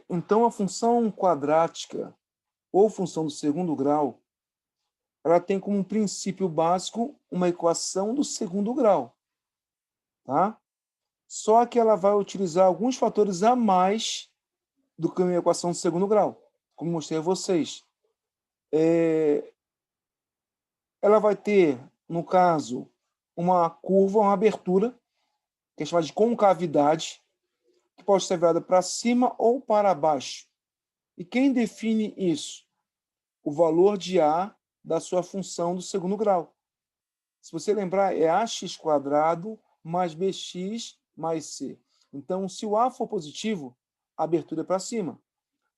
Então, a função quadrática ou função do segundo grau, ela tem como princípio básico uma equação do segundo grau, tá? Só que ela vai utilizar alguns fatores a mais do que uma equação do segundo grau, como mostrei a vocês. Ela vai ter, no caso, uma curva, uma abertura, que é chamada de concavidade, que pode ser virada para cima ou para baixo. E quem define isso? O valor de A da sua função do segundo grau. Se você lembrar, é ax² mais bx mais c. Então, se o A for positivo, a abertura é para cima.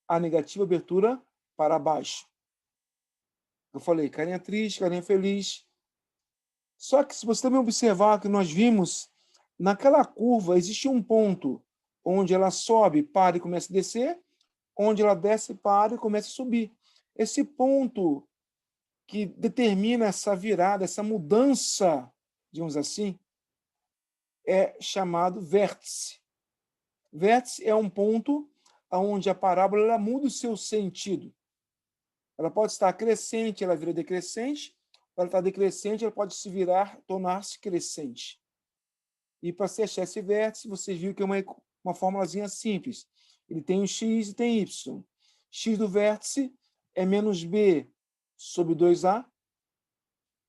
A negativa, a abertura para baixo. Eu falei, carinha triste, carinha feliz. Só que se você também observar que nós vimos, naquela curva existe um ponto onde ela sobe, para e começa a descer, onde ela desce, para e começa a subir. Esse ponto que determina essa virada, essa mudança, digamos assim, é chamado vértice. Vértice é um ponto onde a parábola ela muda o seu sentido. Ela pode estar crescente, ela vira decrescente, ou ela está decrescente, ela pode se virar, tornar-se crescente. E para se achar esse vértice, vocês viram que é uma formulazinha simples. Ele tem o x e tem y. X do vértice é menos b sobre 2a.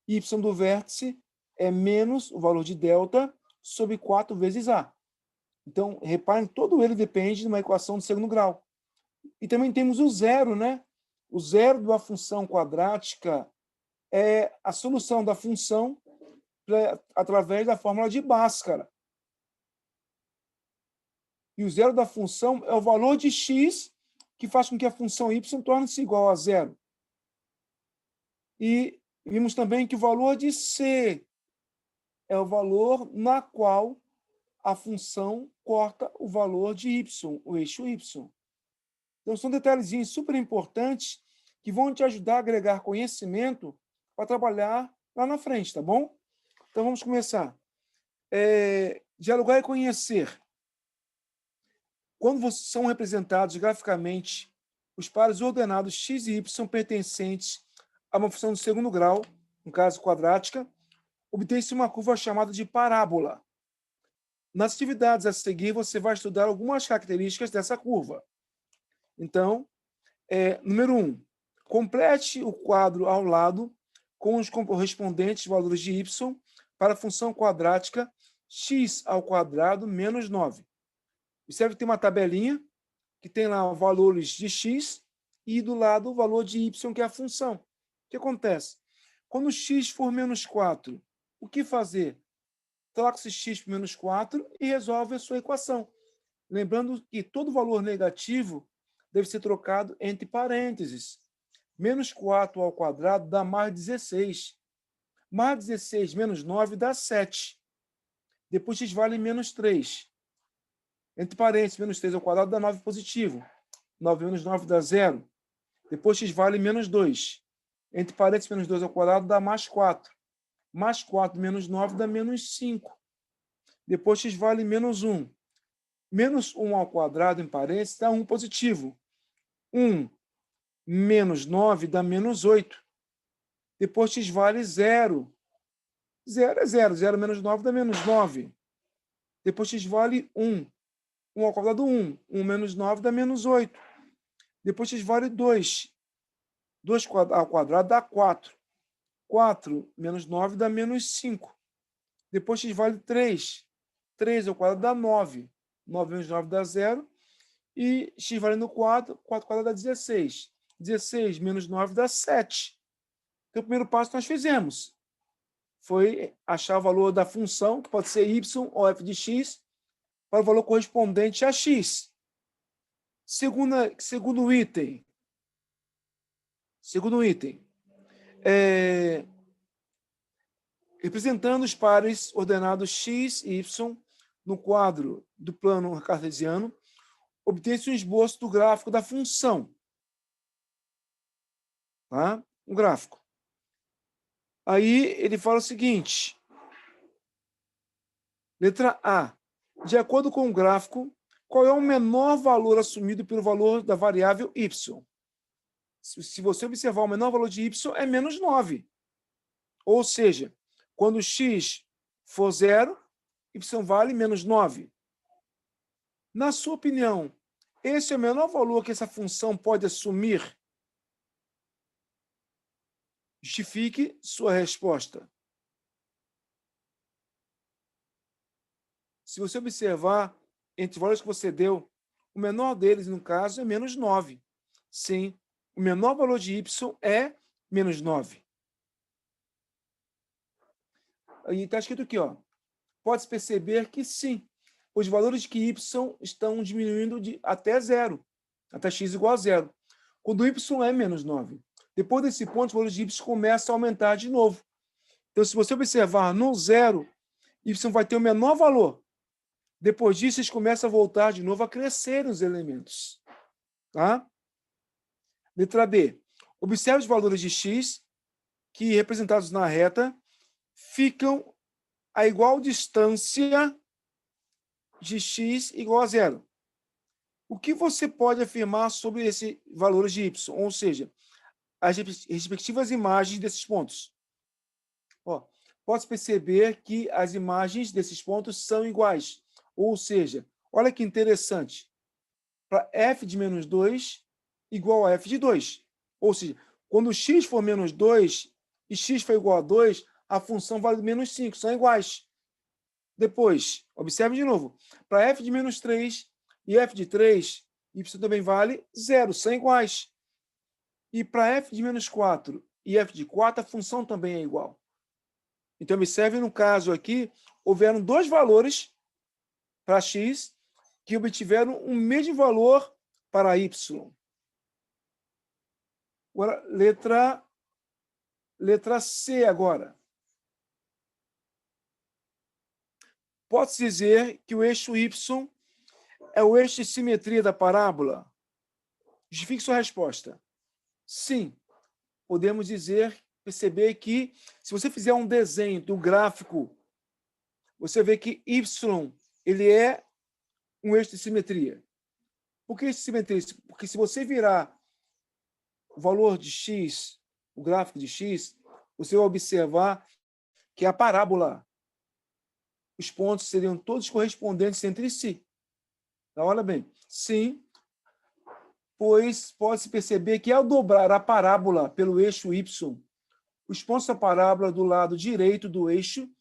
Y do vértice é menos o valor de delta sobre 4 vezes a. Então, reparem, todo ele depende de uma equação de segundo grau. E também temos o zero, né? O zero da função quadrática é a solução da função através da fórmula de Bhaskara. E o zero da função é o valor de x que faz com que a função y torne-se igual a zero. E vimos também que o valor de c é o valor na qual a função corta o valor de y, o eixo y. Então, são detalhezinhos super importantes que vão te ajudar a agregar conhecimento para trabalhar lá na frente, tá bom? Então, vamos começar. Dialogar e conhecer. Quando são representados graficamente os pares ordenados x e y pertencentes a uma função do segundo grau, no caso quadrática, obtém-se uma curva chamada de parábola. Nas atividades a seguir, você vai estudar algumas características dessa curva. Então, número 1, complete o quadro ao lado com os correspondentes valores de y para a função quadrática x² menos 9. Observe que tem uma tabelinha que tem lá valores de x e do lado o valor de y, que é a função. O que acontece? Quando x for menos 4, o que fazer? Troca esse x por menos 4 e resolve a sua equação. Lembrando que todo valor negativo deve ser trocado entre parênteses. Menos 4 ao quadrado dá mais 16. Mais 16 menos 9 dá 7. Depois x vale menos 3. Entre parênteses, menos 3 ao quadrado dá 9 positivo. 9 menos 9 dá 0. Depois x vale menos 2. Entre parênteses, menos 2 ao quadrado dá mais 4. Mais 4 menos 9 dá menos 5. Depois x vale menos 1. Menos 1 ao quadrado, em parênteses, dá 1 positivo. 1 menos 9 dá menos 8. Depois x vale 0. 0 é 0. 0 menos 9 dá menos 9. Depois x vale 1. 1 ao quadrado, 1. 1 menos 9 dá menos 8. Depois x vale 2. 2 ao quadrado dá 4. 4 menos 9 dá menos 5. Depois x vale 3. 3 ao quadrado dá 9. 9 menos 9 dá 0. E x valendo 4, 4 ao quadrado dá 16. 16 menos 9 dá 7. Então, o primeiro passo que nós fizemos foi achar o valor da função, que pode ser y ou f de x, para o valor correspondente a x. Segundo item. Representando os pares ordenados x e y no quadro do plano cartesiano, obtém-se um esboço do gráfico da função. Tá? Um gráfico. Aí ele fala o seguinte. Letra A. De acordo com o gráfico, qual é o menor valor assumido pelo valor da variável y. Se você observar, o menor valor de y é menos 9. Ou seja, quando x for 0, y vale menos 9. Na sua opinião, esse é o menor valor que essa função pode assumir? Justifique sua resposta. Se você observar, entre os valores que você deu, o menor deles, no caso, é menos 9. Sim, o menor valor de y é menos 9. Aí está escrito aqui, ó. Pode-se perceber que sim, os valores que y estão diminuindo até 0, até x igual a 0, quando y é menos 9. Depois desse ponto, os valores de y começam a aumentar de novo. Então, se você observar no 0, y vai ter o menor valor. Depois disso, eles começam a voltar de novo a crescer os elementos. Tá? Letra B. Observe os valores de x que, representados na reta, ficam a igual distância de x igual a 0. O que você pode afirmar sobre esses valores de y? Ou seja, as respectivas imagens desses pontos. Pode perceber que as imagens desses pontos são iguais. Ou seja, olha que interessante. Para f de menos 2 igual a f de 2. Ou seja, quando x for menos 2 e x for igual a 2, a função vale menos 5, são iguais. Depois, observe de novo. Para f de menos 3 e f de 3, y também vale 0, são iguais. E para f de menos 4 e f de 4, a função também é igual. Então, observe, no caso aqui, houveram dois valores para x que obtiveram o mesmo valor para y. Agora, letra C agora. Pode-se dizer que o eixo y é o eixo de simetria da parábola? Justifique sua resposta. Sim. Podemos perceber que, se você fizer um desenho do gráfico, você vê que y ele é um eixo de simetria. Por que eixo de simetria? Porque se você virar o valor de x, o gráfico de x, você vai observar que a parábola, os pontos seriam todos correspondentes entre si. Então, olha bem, sim, pois pode-se perceber que ao dobrar a parábola pelo eixo y, os pontos da parábola do lado direito do eixo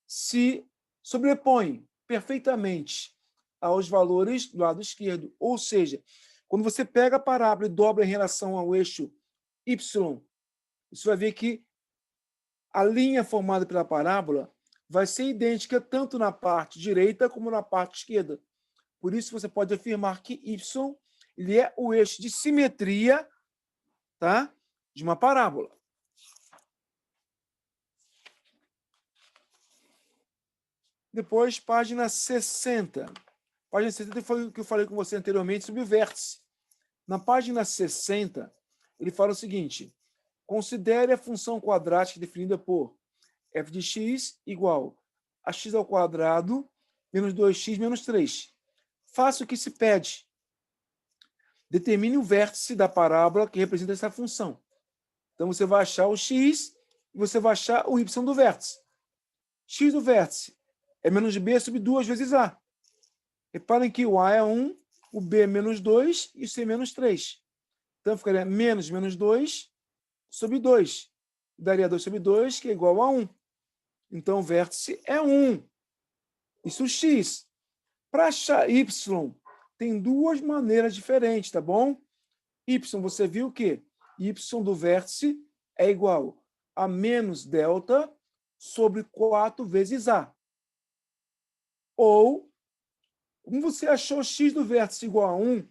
se sobrepõem perfeitamente aos valores do lado esquerdo. Ou seja, quando você pega a parábola e dobra em relação ao eixo y, você vai ver que a linha formada pela parábola vai ser idêntica tanto na parte direita como na parte esquerda. Por isso, você pode afirmar que y ele é o eixo de simetria, tá, de uma parábola. Depois, página 60. Página 60 foi o que eu falei com você anteriormente sobre o vértice. Na página 60, ele fala o seguinte: considere a função quadrática definida por f de x igual a x ao quadrado menos 2x menos 3. Faça o que se pede. Determine o vértice da parábola que representa essa função. Então, você vai achar o x e você vai achar o y do vértice. X do vértice é menos b sobre 2 vezes a. Reparem que o a é 1, o b é menos 2 e o c é menos 3. Então, ficaria menos 2 sobre 2. Daria 2 sobre 2, que é igual a 1. Então, o vértice é 1. Isso x. Para achar y, tem duas maneiras diferentes, tá bom? Y, você viu que y do vértice é igual a menos delta sobre 4 vezes a. Ou, como você achou x do vértice igual a 1,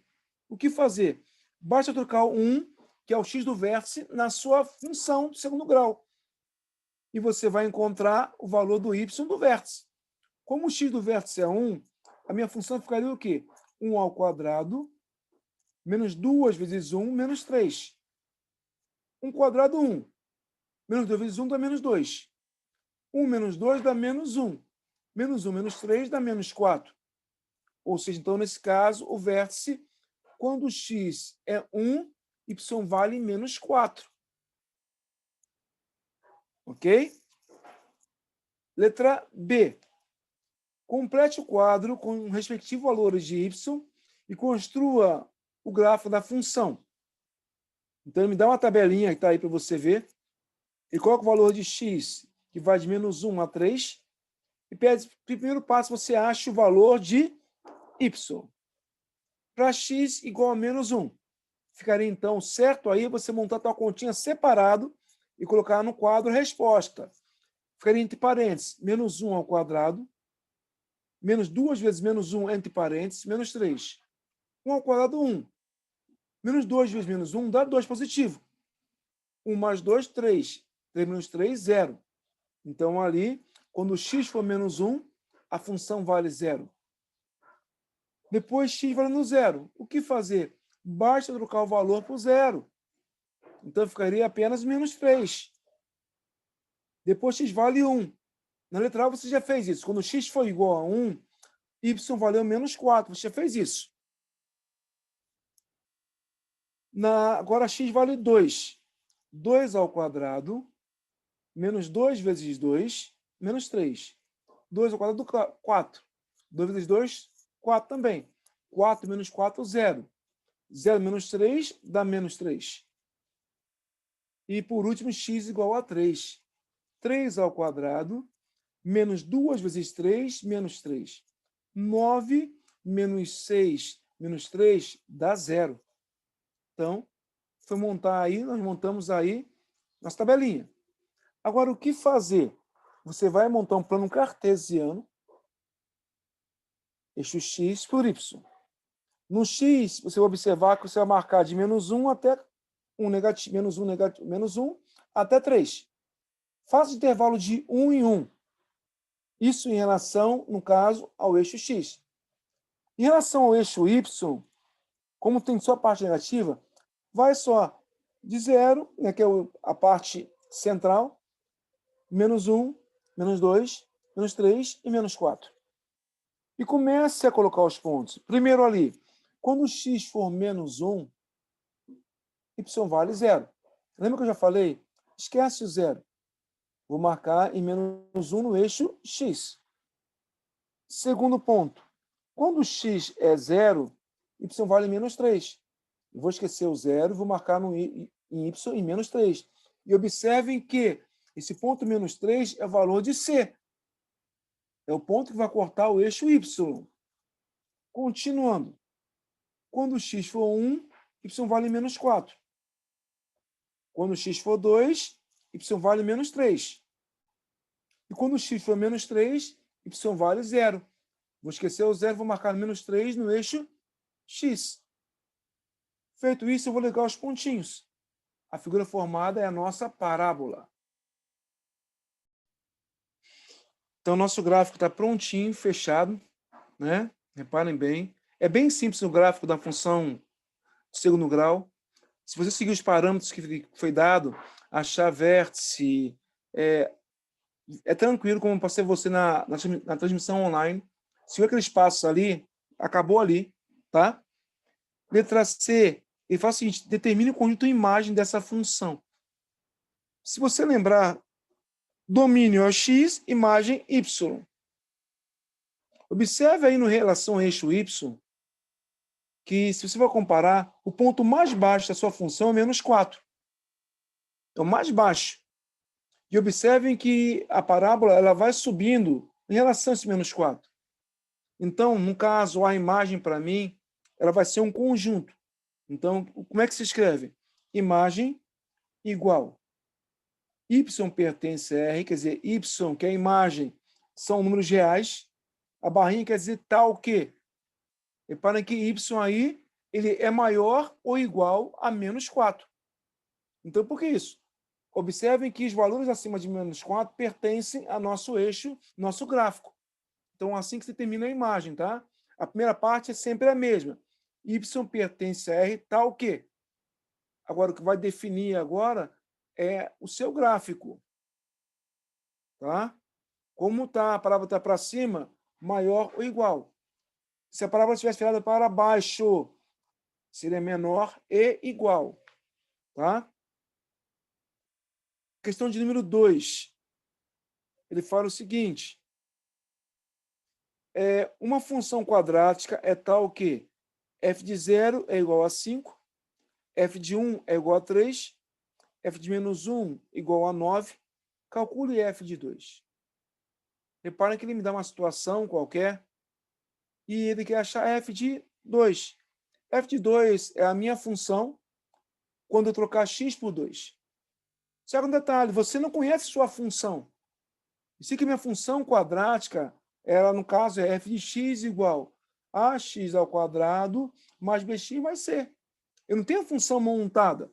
o que fazer? Basta trocar o 1, que é o x do vértice, na sua função do segundo grau. E você vai encontrar o valor do y do vértice. Como o x do vértice é 1, a minha função ficaria o quê? 1 ao quadrado, menos 2 vezes 1, menos 3. 1 quadrado, 1. Menos 2 vezes 1 dá menos 2. 1 menos 2 dá menos 1. Menos 1 menos 3 dá menos 4. Ou seja, então, nesse caso, o vértice, quando x é 1, y vale menos 4. Ok? Letra B. Complete o quadro com os respectivos valores de y e construa o gráfico da função. Então, ele me dá uma tabelinha que está aí para você ver. Ele coloca o valor de x, que vai de menos 1 a 3, e pede, primeiro passo, você acha o valor de y. Para x igual a menos 1. Ficaria, então, certo aí você montar a tua continha separado e colocar no quadro resposta. Ficaria entre parênteses, menos 1 ao quadrado, menos 2 vezes menos 1 entre parênteses, menos 3. 1 ao quadrado, 1. Menos 2 vezes menos 1 dá 2 positivo. 1 mais 2, 3. 3 menos 3, 0. Então, ali, quando x for menos 1, a função vale 0. Depois, x valendo 0. O que fazer? Basta trocar o valor por 0. Então, ficaria apenas menos 3. Depois, x vale 1. Na letra A, você já fez isso. Quando x for igual a 1, y valeu menos 4. Você já fez isso. Agora, x vale 2. 2 ao quadrado, menos 2 vezes 2, menos 3. 2 ao quadrado, 4. 2 vezes 2, 4 também. 4 menos 4, 0. 0 menos 3 dá menos 3. E, por último, x igual a 3. 3 ao quadrado, menos 2 vezes 3, menos 3. 9 menos 6, menos 3 dá 0. Então, foi montar aí, nós montamos aí nossa tabelinha. Agora, o que fazer? Você vai montar um plano cartesiano, eixo x por y. No x, você vai observar que você vai marcar de menos 1 até 1 negativo, menos 1 até 3. Faça intervalo de 1 em 1. Isso em relação, no caso, ao eixo x. Em relação ao eixo y, como tem só parte negativa, vai só de 0, né, que é a parte central, menos 1, menos 2, menos 3 e menos 4. E comece a colocar os pontos. Primeiro ali, quando x for menos 1, y vale 0. Lembra que eu já falei? Esquece o 0. Vou marcar em menos 1 no eixo x. Segundo ponto, quando x é 0, y vale menos 3. Eu vou esquecer o 0, vou marcar em y em menos 3. E observem que esse ponto menos 3 é o valor de c. É o ponto que vai cortar o eixo y. Continuando. Quando x for 1, y vale menos 4. Quando x for 2, y vale menos 3. E quando x for menos 3, y vale 0. Vou esquecer o 0, vou marcar menos 3 no eixo x. Feito isso, eu vou ligar os pontinhos. A figura formada é a nossa parábola. Então, nosso gráfico está prontinho, fechado, né? Reparem bem. É bem simples o gráfico da função de segundo grau. Se você seguir os parâmetros que foi dado, achar vértice, é tranquilo, como passei você na transmissão online. Se aqueles passos ali, acabou ali, tá? Letra C, ele faz o seguinte, determine o conjunto imagem dessa função. Se você lembrar, domínio é x, imagem y. Observe aí no relação ao eixo y, que se você for comparar, o ponto mais baixo da sua função é menos 4. É o mais baixo. E observem que a parábola ela vai subindo em relação a esse menos 4. Então, no caso, a imagem, para mim, ela vai ser um conjunto. Então, como é que se escreve? Imagem igual. Y pertence a R, quer dizer, Y, que é a imagem, são números reais. A barrinha quer dizer tal que. Reparem que Y aí, ele é maior ou igual a menos 4. Então, por que isso? Observem que os valores acima de menos 4 pertencem ao nosso eixo, nosso gráfico. Então, assim que se termina a imagem, tá? A primeira parte é sempre a mesma. Y pertence a R tal que. Agora, o que vai definir agora é o seu gráfico. Tá? Como tá, a palavra está para cima, maior ou igual. Se a parábola estivesse virada para baixo, seria menor e igual. Tá? Questão de número 2. Ele fala o seguinte. Uma função quadrática é tal que f de 0 é igual a 5, f de 1 é igual a 3, f de menos 1 igual a 9. Calcule f de 2. Reparem que ele me dá uma situação qualquer e ele quer achar f de 2. F de 2 é a minha função quando eu trocar x por 2. Só um detalhe, você não conhece sua função. E se que minha função quadrática, ela no caso é f de x igual a x ao quadrado mais bx mais c. Eu não tenho a função montada.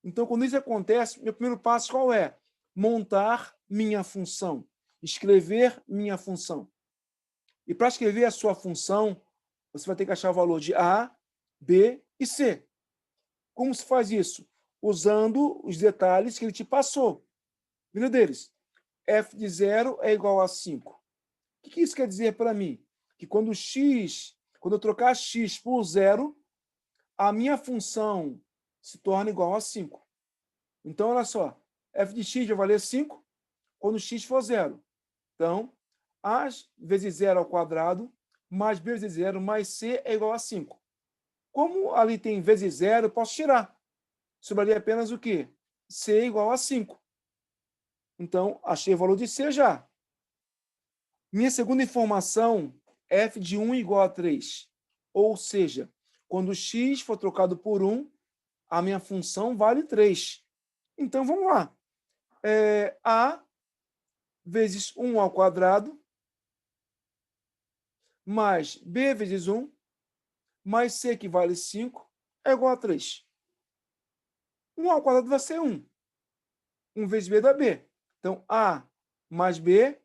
Então, quando isso acontece, meu primeiro passo qual é? Montar minha função. Escrever minha função. E para escrever a sua função, você vai ter que achar o valor de A, B e C. Como se faz isso? Usando os detalhes que ele te passou. Primeiro deles, f de 0 é igual a 5. O que isso quer dizer para mim? Que quando eu trocar x por 0, a minha função se torna igual a 5. Então, olha só, f de x vai valer 5 quando x for 0. Então, a vezes 0 ao quadrado mais b vezes 0 mais c é igual a 5. Como ali tem vezes 0, eu posso tirar. Sobraria apenas o quê? C igual a 5. Então, achei o valor de C já. Minha segunda informação, f de 1 igual a 3. Ou seja, quando x for trocado por 1, a minha função vale 3. Então, vamos lá. A vezes 1 ao quadrado mais b vezes 1 mais c, que vale 5, é igual a 3. 1 ao quadrado vai ser 1. 1 vezes b dá b. Então, a mais b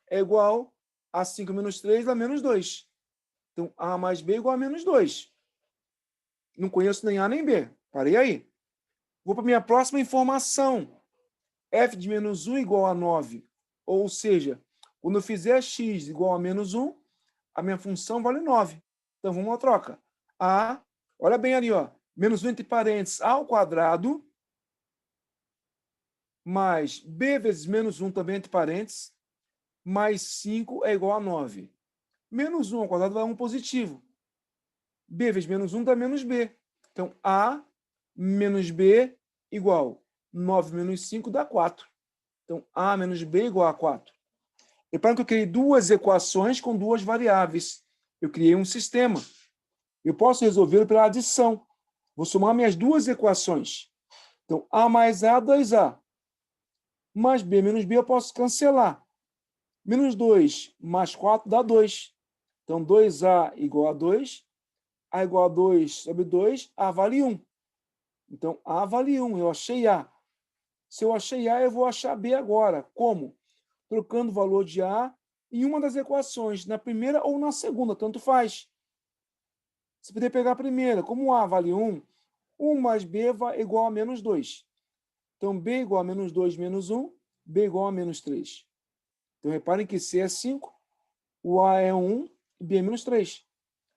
é igual a 5 menos 3 dá menos 2. Então, a mais b é igual a menos 2. Não conheço nem a nem b. Parei aí. Vou para a minha próxima informação. F de menos 1 igual a 9. Ou seja, quando eu fizer x igual a menos 1, a minha função vale 9. Então, vamos à troca. A, olha bem ali, ó, menos 1 entre parênteses ao quadrado, mais b vezes menos 1 também entre parênteses, mais 5 é igual a 9. Menos 1 ao quadrado dá 1 positivo. B vezes menos 1 dá menos B. Então, A menos B igual 9 menos 5 dá 4. Então, A menos B igual a 4. Reparem que eu criei duas equações com duas variáveis. Eu criei um sistema. Eu posso resolvê-lo pela adição. Vou somar minhas duas equações. Então, A mais A, 2A. Mais B menos B eu posso cancelar. Menos 2 mais 4 dá 2. Então, 2A igual a 2. A igual a 2 sobre 2, A vale 1. Então, A vale 1, eu achei A. Se eu achei A, eu vou achar B agora. Como? Trocando o valor de A em uma das equações, na primeira ou na segunda, tanto faz. Se puder pegar a primeira, como A vale 1, 1 mais B é igual a menos 2. Então, B igual a menos 2 menos 1, B igual a menos 3. Então, reparem que C é 5, o A é 1 e B é menos 3.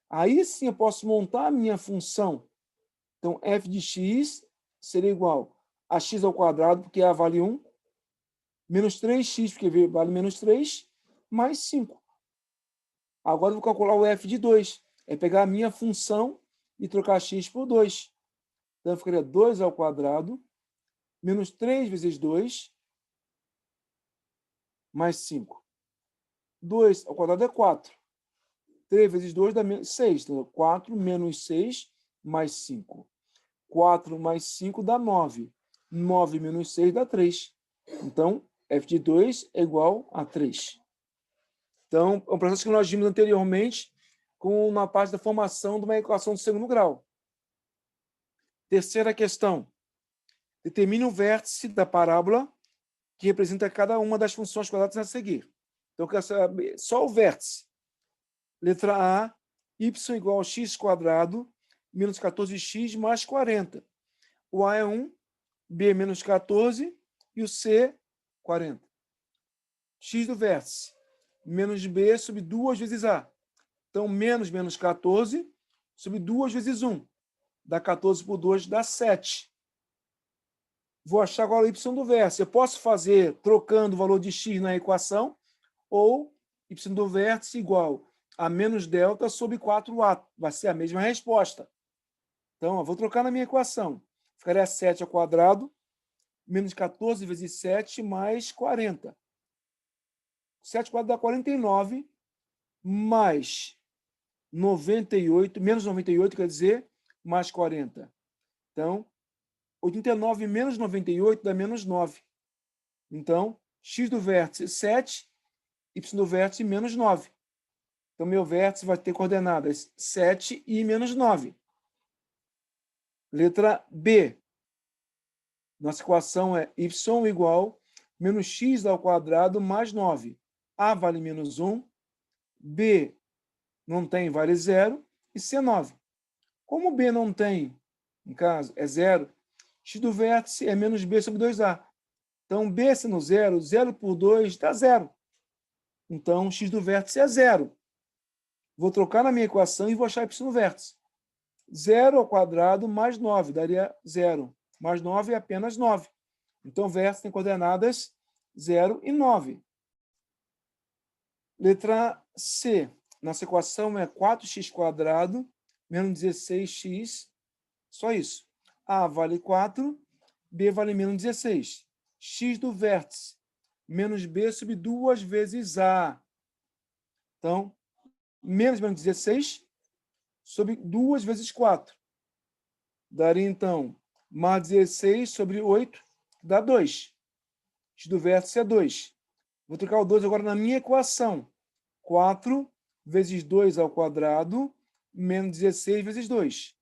Aí sim eu posso montar a minha função. Então, f de x seria igual a x ao quadrado, porque A vale 1, menos 3x, porque V vale menos 3, mais 5. Agora eu vou calcular o f de 2. É pegar a minha função e trocar x por 2. Então, ficaria 2 ao quadrado, menos 3 vezes 2, mais 5. 2 ao quadrado é 4. 3 vezes 2 dá 6. Então, 4 menos 6, mais 5. 4 mais 5 dá 9. 9 menos 6 dá 3. Então, f de 2 é igual a 3. Então, é um processo que nós vimos anteriormente na parte da formação de uma equação de segundo grau. Terceira questão. Determine o vértice da parábola que representa cada uma das funções quadradas a seguir. Então, eu quero saber só o vértice. Letra A, y igual a x quadrado menos 14x mais 40. O A é 1, B menos 14 e o C, 40. X do vértice, menos B sobre 2 vezes A. Então, menos 14 sobre 2 vezes 1. Dá 14 por 2, dá 7. Vou achar agora o y do vértice. Eu posso fazer trocando o valor de x na equação, ou y do vértice igual a menos delta sobre 4a. Vai ser a mesma resposta. Então, eu vou trocar na minha equação. Ficaria 7 ao quadrado, menos 14 vezes 7, mais 40. 7 ao quadrado dá 49, mais 98, menos 98, quer dizer, mais 40. Então, 89 menos 98 dá menos 9. Então, x do vértice 7, y do vértice menos 9. Então, meu vértice vai ter coordenadas 7 e menos 9. Letra B. Nossa equação é y igual menos x ao quadrado mais 9. A vale menos 1, B não tem, vale 0, e C 9. Como B não tem, no caso, é 0, x do vértice é menos B sobre 2A. Então, B sendo 0, 0 por 2 dá 0. Então, x do vértice é 0. Vou trocar na minha equação e vou achar y no vértice. 0 ao quadrado mais 9, daria 0. Mais 9 é apenas 9. Então, o vértice tem coordenadas 0 e 9. Letra C. Nossa equação é 4x² menos 16x. Só isso. A vale 4, B vale menos 16. X do vértice, menos B sobre 2 vezes A. Então, menos 16 sobre 2 vezes 4. Daria, então, mais 16 sobre 8, dá 2. X do vértice é 2. Vou trocar o 2 agora na minha equação. 4 vezes 2 ao quadrado, menos 16 vezes 2.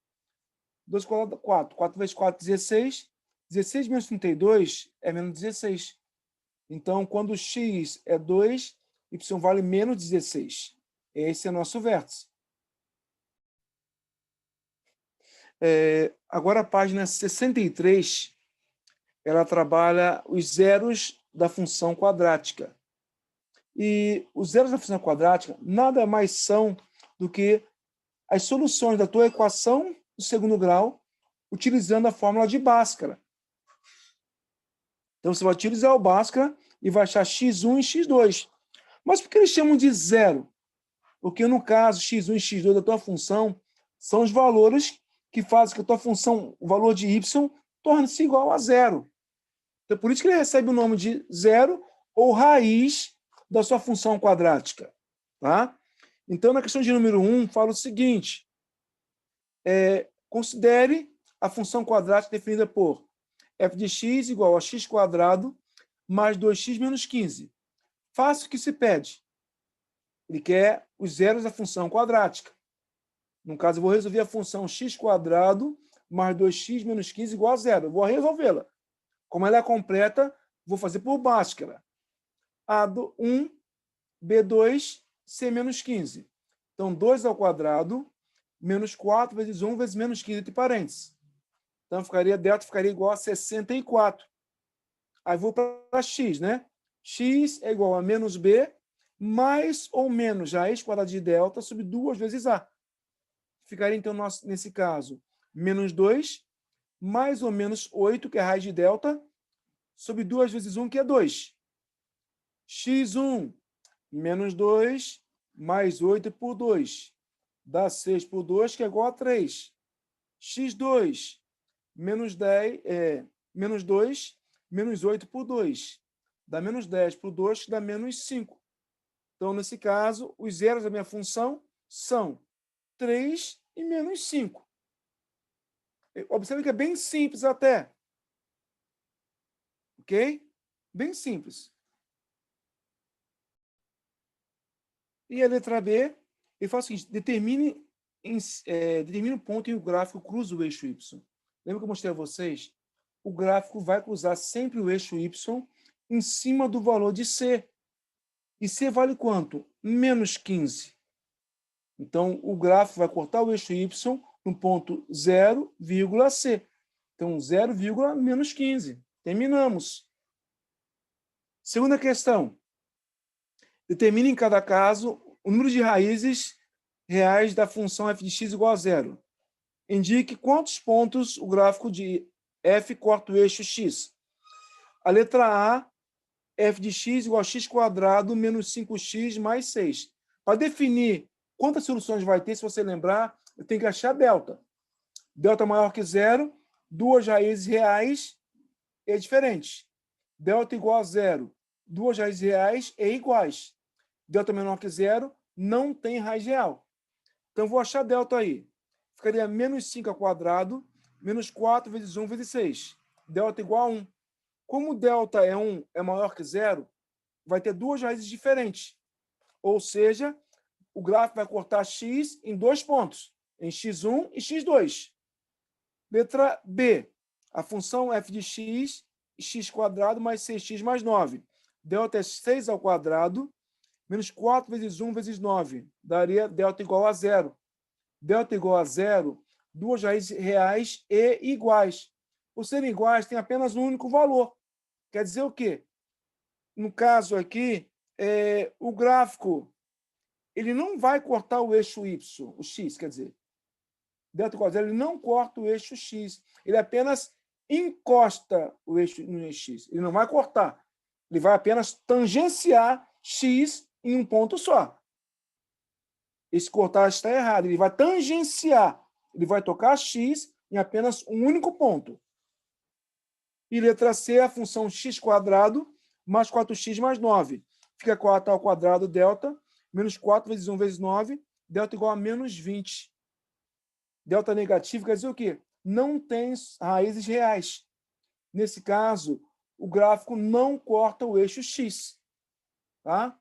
2 ao quadrado, 4. 4 vezes 4, 16. 16 menos 32 é menos 16. Então, quando x é 2, y vale menos 16. Esse é nosso vértice. Agora a página 63, ela trabalha os zeros da função quadrática. E os zeros da função quadrática nada mais são do que as soluções da tua equação do segundo grau utilizando a fórmula de Bhaskara. Então, você vai utilizar o Bhaskara e vai achar x1 e x2. Mas por que eles chamam de zero? Porque, no caso, x1 e x2 da tua função são os valores que fazem que a tua função, o valor de y, torne-se igual a zero. Então, por isso que ele recebe o nome de zero ou raiz da sua função quadrática. Tá? Então, na questão de número 1, fala o seguinte. Considere a função quadrática definida por f de x igual a x² mais 2x menos 15. Faça o que se pede. Ele quer os zeros da função quadrática. No caso, eu vou resolver a função x² mais 2x menos 15 igual a zero. Eu vou resolvê-la. Como ela é completa, vou fazer por Bhaskara. A1, B2, C menos 15. Então, 2 ao quadrado, menos 4 vezes 1 vezes menos 15, entre parênteses. Então, delta ficaria igual a 64. Aí vou para x, né? X é igual a menos B, mais ou menos raiz quadrada de delta sobre 2 vezes A. Ficaria, então, nesse caso, menos 2, mais ou menos 8, que é a raiz de delta, sobre 2 vezes 1, que é 2. x1, menos 2, mais 8 por 2. Dá 6 por 2, que é igual a 3. x2, menos 2, menos 8 por 2. Dá menos 10 por 2, que dá menos 5. Então, nesse caso, os zeros da minha função são 3 e menos 5. Observe que é bem simples até. Ok? Bem simples. E a letra B, ele faz o seguinte, determine um ponto em o gráfico cruza o eixo Y. Lembra que eu mostrei a vocês? O gráfico vai cruzar sempre o eixo Y em cima do valor de C. E C vale quanto? Menos 15. Então, o gráfico vai cortar o eixo Y no ponto 0,C. Então, 0, menos 15. Terminamos. Segunda questão. Determine em cada caso o número de raízes reais da função f de x igual a zero. Indique quantos pontos o gráfico de f corta o eixo x. A letra A, f de x igual a x² menos 5x mais 6. Para definir quantas soluções vai ter, se você lembrar, eu tenho que achar delta. Delta maior que zero, duas raízes reais é diferente. Delta igual a zero, duas raízes reais é iguais. Delta menor que zero, não tem raiz real. Então, vou achar delta aí. Ficaria menos 5² menos 4 vezes 1 vezes 6. Delta igual a 1. Como delta é 1 é maior que zero, vai ter duas raízes diferentes. Ou seja, o gráfico vai cortar x em dois pontos, em x1 e x2. Letra B. A função f de x, x² mais 6x mais 9. Delta é 6² menos 4 vezes 1 vezes 9. Daria delta igual a zero. Delta igual a zero, duas raízes reais e iguais. Por serem iguais, tem apenas um único valor. Quer dizer o quê? No caso aqui, o gráfico ele não vai cortar o eixo y, o x, quer dizer. Delta igual a zero, ele não corta o eixo x. Ele apenas encosta o eixo no eixo x. Ele não vai cortar. Ele vai apenas tangenciar x em um ponto só. Esse cortar está errado. Ele vai tangenciar. Ele vai tocar x em apenas um único ponto. E letra C, a função x² mais 4x mais 9. Fica 4 ao quadrado delta, menos 4 vezes 1 vezes 9, delta igual a menos 20. Delta negativo quer dizer o quê? Não tem raízes reais. Nesse caso, o gráfico não corta o eixo x. Tá?